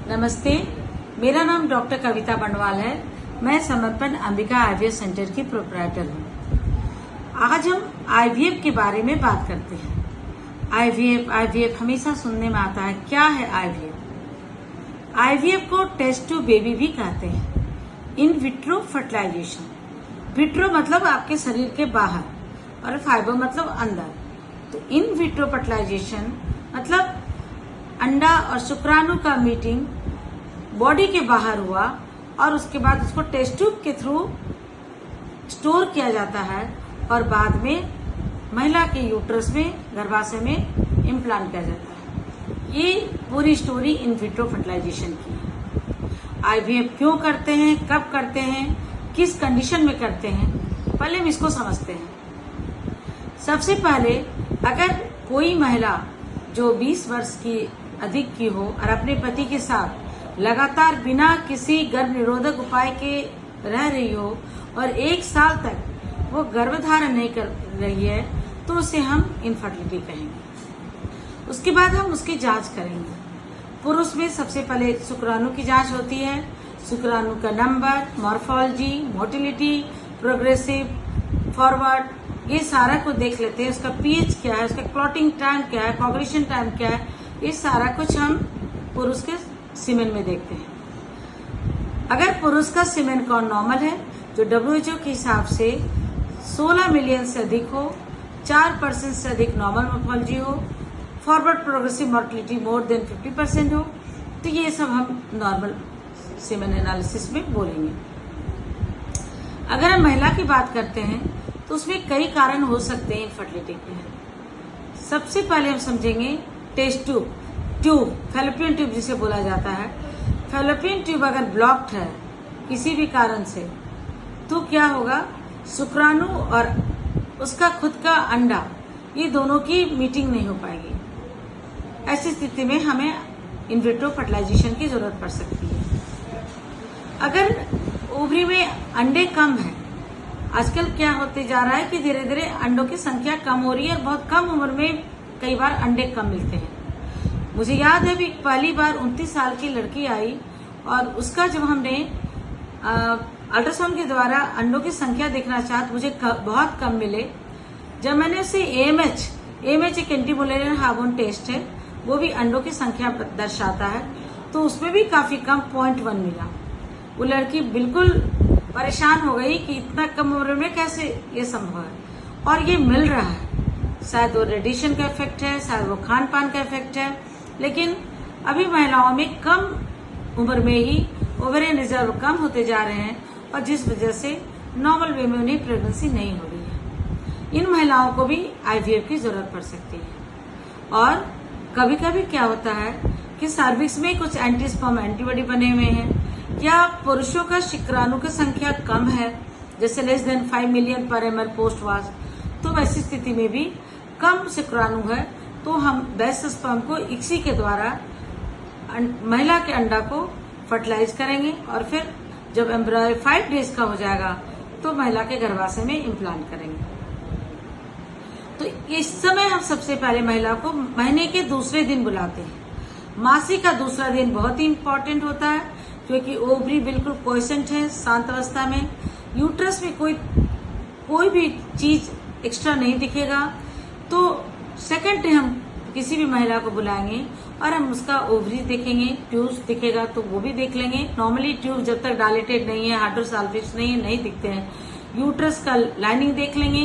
नमस्ते, मेरा नाम डॉक्टर कविता बंडवाल है। मैं समर्पण अंबिका आईवीएफ सेंटर की प्रोप्राइटर हूँ। आज हम आईवीएफ के बारे में बात करते हैं। आईवीएफ हमेशा सुनने में आता है। क्या है आईवीएफ? आईवीएफ को टेस्ट टू बेबी भी कहते हैं। In vitro fertilisation. विट्रो मतलब आपके शरीर के बाहर और फाइबर मतलब अंदर। तो इन विट्रो फर्टिलाइजेशन मतलब अंडा और शुक्राणु का मीटिंग बॉडी के बाहर हुआ और उसके बाद उसको टेस्ट ट्यूब के थ्रू स्टोर किया जाता है और बाद में महिला के यूट्रस में, गर्भाशय में इम्प्लांट किया जाता है। ये पूरी स्टोरी इन विट्रो फर्टिलाइजेशन की है। आईवीएफ क्यों करते हैं, कब करते हैं, किस कंडीशन में करते हैं, पहले हम इसको समझते हैं। सबसे पहले अगर कोई महिला जो 20 वर्ष की अधिक की हो और अपने पति के साथ लगातार बिना किसी गर्भ निरोधक उपाय के रह रही हो और 1 साल तक वो गर्भधारण नहीं कर रही है तो उसे हम इनफर्टिलिटी कहेंगे। उसके बाद हम उसकी जांच करेंगे। पुरुष में सबसे पहले शुक्राणु की जांच होती है। शुक्राणु का number, morphology, motility, progressive, forward, ये सारा को देख लेते हैं। उसका पीएच क्या है, उसका क्लॉटिंग टाइम क्या है, कोगुलेशन टाइम क्या है, ये सारा कुछ हम पुरुष के सीमेन में देखते हैं। अगर पुरुष का सीमेन काउंट नॉर्मल है, जो WHO के हिसाब से 16 मिलियन से अधिक हो, 4% से अधिक नॉर्मल मॉर्फोलॉजी हो, forward progressive mortality more than 50% हो, तो ये सब हम नॉर्मल सीमेन एनालिसिस में बोलेंगे। अगर हम महिला की बात करते हैं तो उसमें कई कारण हो सकते हैं इनफर्टिलिटी के। सबसे पहले हम समझेंगे टेस्ट ट्यूब, फैलोपियन ट्यूब जिसे बोला जाता है। फैलोपियन ट्यूब अगर ब्लॉक्ड है किसी भी कारण से तो क्या होगा, शुक्राणु और उसका खुद का अंडा, ये दोनों की मीटिंग नहीं हो पाएगी। ऐसी स्थिति में हमें इन विट्रो फर्टिलाइजेशन की जरूरत पड़ सकती है। अगर ओवरी में अंडे कम है, आजकल क्या होते जा रहा है कि धीरे धीरे अंडों की संख्या कम हो रही है और बहुत कम उम्र में कई बार अंडे कम मिलते हैं। मुझे याद है भी पहली बार 29 साल की लड़की आई और उसका जब हमने अल्ट्रासाउंड के द्वारा अंडों की संख्या देखना चाहा तो मुझे बहुत कम मिले। जब मैंने उसे AMH एक एंटीमोलेरियल हार्मोन टेस्ट है, वो भी अंडों की संख्या दर्शाता है, तो उसमें भी काफी कम 0.1 मिला। वो लड़की बिल्कुल परेशान हो गई कि इतना कम उम्र में कैसे ये संभव है, और ये मिल रहा है। शायद वो रेडिएशन का इफेक्ट है, शायद वो खान पान का इफेक्ट है, लेकिन अभी महिलाओं में कम उम्र में ही ओवेरियन रिजर्व कम होते जा रहे हैं और जिस वजह से नॉर्मल वे में उन्हें प्रेगनेंसी नहीं हो रही है। इन महिलाओं को भी आईवीएफ की जरूरत पड़ सकती है। और कभी कभी क्या होता है कि सर्विक्स में कुछ एंटीस्पर्म एंटीबॉडी बने हुए हैं या पुरुषों का शुक्राणु की संख्या कम है, जैसे लेस देन 5 मिलियन पर ml पोस्ट वाश, तो वैसी स्थिति में भी कम शुक्राणु है तो हम बेस्ट स्पर्म को इक्सी के द्वारा महिला के अंडा को फर्टिलाइज करेंगे और फिर जब एम्ब्रॉय 5 डेज का हो जाएगा तो महिला के गर्भाशय में इम्प्लांट करेंगे। तो इस समय हम सबसे पहले महिला को महीने के दूसरे दिन बुलाते हैं। मासिक का दूसरा दिन बहुत ही इम्पोर्टेंट होता है क्योंकि ओवरी बिल्कुल क्वाइसेंट है, शांत अवस्था में, यूट्रस में कोई भी चीज एक्स्ट्रा नहीं दिखेगा। तो सेकंड डे हम किसी भी महिला को बुलाएंगे और हम उसका ओवरी देखेंगे, ट्यूब्स दिखेगा तो वो भी देख लेंगे। नॉर्मली ट्यूब जब तक डायलेटेड नहीं है, हाइड्रोसाल्फेज नहीं दिखते हैं। यूट्रस का लाइनिंग देख लेंगे।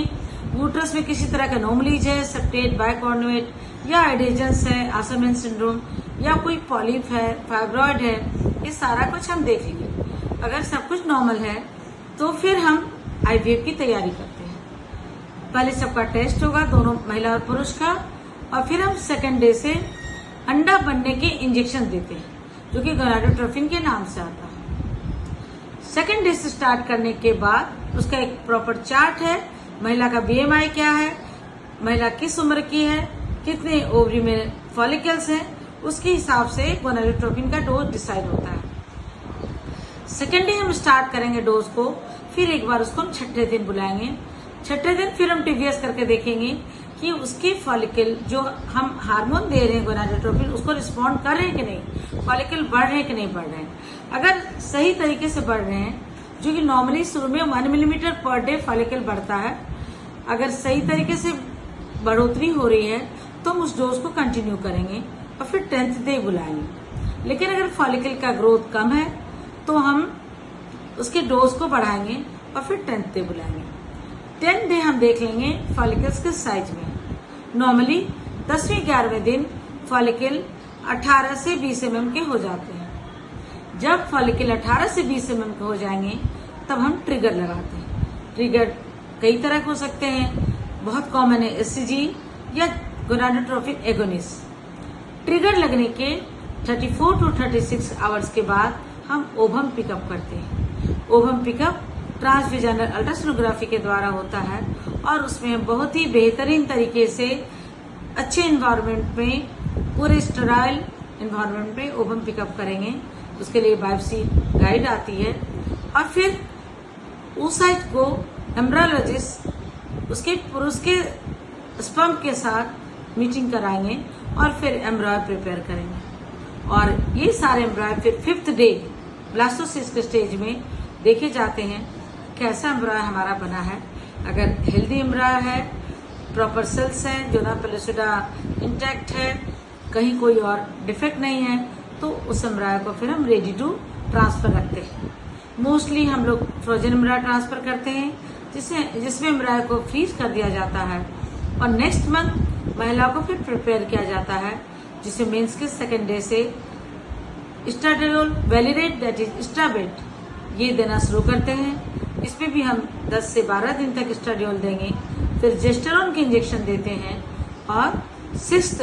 यूट्रस में किसी तरह का नॉर्मलीज है, सेप्टेट, बाइकॉर्नुएट या एडेजेंस है, आसरमैन सिंड्रोम या कोई पॉलिप है, फाइब्रॉइड है, ये सारा कुछ हम देख लेंगे। अगर सब कुछ नॉर्मल है तो फिर हम आईवीएफ की तैयारी करते हैं। पहले सबका टेस्ट होगा, दोनों महिला और पुरुष का, और फिर हम सेकेंड डे से अंडा बनने के इंजेक्शन देते हैं जो कि गोनाडोट्रोपिन के नाम से आता है। सेकेंड डे से स्टार्ट करने के बाद उसका एक प्रॉपर चार्ट है। महिला का BMI क्या है, महिला किस उम्र की है, कितने ओवरी में फॉलिकल्स हैं, उसके हिसाब से गोनाडोट्रोपिन का डोज डिसाइड होता है। सेकेंड डे हम स्टार्ट करेंगे डोज को, फिर एक बार उसको हम 6ठे दिन बुलाएंगे। 6ठे दिन फिर हम TVS करके देखेंगे कि उसके फॉलिकल जो हम हार्मोन दे रहे हैं गोनाडोट्रोपिन उसको रिस्पॉन्ड कर रहे हैं कि नहीं, फॉलिकल बढ़ रहे हैं कि नहीं बढ़ रहे हैं। अगर सही तरीके से बढ़ रहे हैं, जो कि नॉर्मली शुरू में 1 मिलीमीटर पर डे फॉलिकल बढ़ता है, अगर सही तरीके से बढ़ोतरी हो रही है तो हम उस डोज को कंटिन्यू करेंगे और फिर 10th डे बुलाएंगे। लेकिन अगर फॉलिकल का ग्रोथ कम है तो हम उसके डोज को बढ़ाएंगे और फिर 10th डे बुलाएंगे। 10 डे हम देख लेंगे फॉलिकल्स के साइज में। नॉर्मली 10वें 11वें दिन फॉलिकल 18 से 20 mm के हो जाते हैं। जब फॉलिकल 18 से 20 mm के हो जाएंगे तब हम ट्रिगर लगाते हैं। ट्रिगर कई तरह के हो सकते हैं, बहुत कॉमन है एससीजी या गोनाडोट्रोपिन एगोनिस्ट। ट्रिगर लगने के 34 to 36 आवर्स के बाद हम ओवम पिकअप करते हैं। ओवम पिकअप ट्रांसवेजाइनल अल्ट्रासोनोग्राफी के द्वारा होता है और उसमें बहुत ही बेहतरीन तरीके से अच्छे इन्वायरमेंट में, पूरे स्टेराइल इन्वायरमेंट में ओवम पिकअप करेंगे। उसके लिए बायोप्सी गाइड आती है और फिर उस साइट को एम्ब्रायोलॉजिस्ट उसके पुरुष के स्पर्म के साथ मीटिंग कराएंगे और फिर एम्ब्रायो प्रिपेयर करेंगे। और ये सारे एम्ब्रायो फिर 5th डे ब्लास्टोसिस्ट के स्टेज में देखे जाते हैं कैसा एम्ब्रायो हमारा बना है। अगर हेल्दी एम्ब्रायो है, प्रॉपर सेल्स हैं, जोना पेलुसिडा इंटैक्ट है, कहीं कोई और डिफेक्ट नहीं है, तो उस एम्ब्रायो को फिर हम रेडी टू ट्रांसफर रखते हैं। मोस्टली हम लोग फ्रोजन एम्ब्रायो ट्रांसफर करते हैं जिसमें एम्ब्रायो को फ्रीज कर दिया जाता है और नेक्स्ट मंथ महिला को फिर प्रिपेयर किया जाता है, जिसे मेंस के 2nd डे से एस्ट्राडियोल वैलिडेट दैट इज एस्ट्राबेट ये देना शुरू करते हैं। इसमें भी हम 10 से 12 दिन तक एस्ट्राडियोल देंगे, फिर जेस्टेरोन के इंजेक्शन देते हैं और 6th